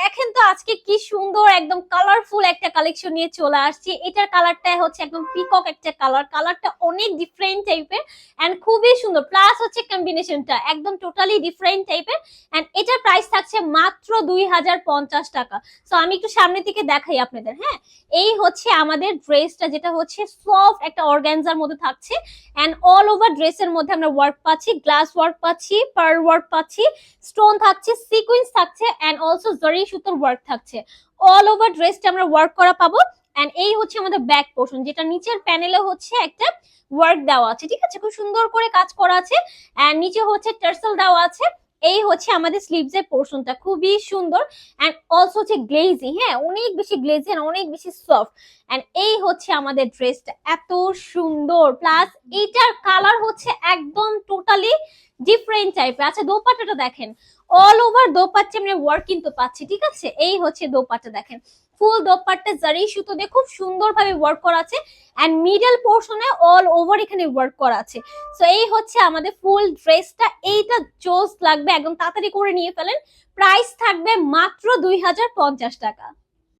দেখেন তো আজকে কি সুন্দর একদম কালারফুল একটা কালেকশন নিয়ে চলে আসছি। এটার কালারটা হচ্ছে একদম পিকক একটা কালার, কালারটা অনেক ডিফারেন্ট টাইপের এন্ড খুবই সুন্দর, প্লাস হচ্ছে কম্বিনেশনটা একদম টোটালি ডিফারেন্ট টাইপের। এন্ড এটার প্রাইস থাকছে মাত্র 2050 টাকা। সো আমি একটু সামনে থেকে দেখাই আপনাদের। হ্যাঁ, এই হচ্ছে আমাদের ড্রেসটা, যেটা হচ্ছে সফট একটা অর্গানজার মধ্যে থাকছে এন্ড অল ওভার ড্রেসের মধ্যে আমরা ওয়ার্ক পাচ্ছি, গ্লাস ওয়ার্ক পাচ্ছি, পার্ল ওয়ার্ক পাচ্ছি, স্টোন থাকছে, সিকোয়েন্স থাকছে এন্ড অলসো জরি সুতোর ওয়ার্ক থাকছে। অল ওভার ড্রেসটা আমরা ওয়ার্ক করা পাবো। এন্ড এই হচ্ছে আমাদের ব্যাক পোর্শন, যেটা নিচের প্যানেলে হচ্ছে একটা ওয়ার্ক দেওয়া আছে, ঠিক আছে, খুব সুন্দর করে কাজ করা আছে। এন্ড নিচে হচ্ছে টার্সেল দেওয়া আছে। এই হচ্ছে আমাদের স্লিভস এর পোর্শনটা, খুবই সুন্দর এন্ড অলসো হচ্ছে গ্লেজি, হ্যাঁ অনেক বেশি গ্লেজি এন্ড অনেক বেশি সফট। এন্ড এই হচ্ছে আমাদের ড্রেসটা, এত সুন্দর, প্লাস এইটার কালার হচ্ছে একদম টোটালি ডিফারেন্ট টাইপের। আচ্ছা দোপাট্টাটা দেখেন, অল ওভার দোপাট্টা আমরা ওয়ার্ক কিন্তু পাচ্ছি, ঠিক আছে। এই হচ্ছে দোপাট্টা, দেখেন ফুল দোপাট্টা জারি সুতো দিয়ে খুব সুন্দর ভাবে ওয়ার্ক করা আছে এন্ড মিডল পোর্শনে অল ওভার এখানে ওয়ার্ক করা আছে। সো এই হচ্ছে আমাদের ফুল ড্রেসটা। এইটা জোস লাগবে, একদম তাড়াতাড়ি করে নিয়ে ফেলেন। প্রাইস থাকবে মাত্র 2050 টাকা।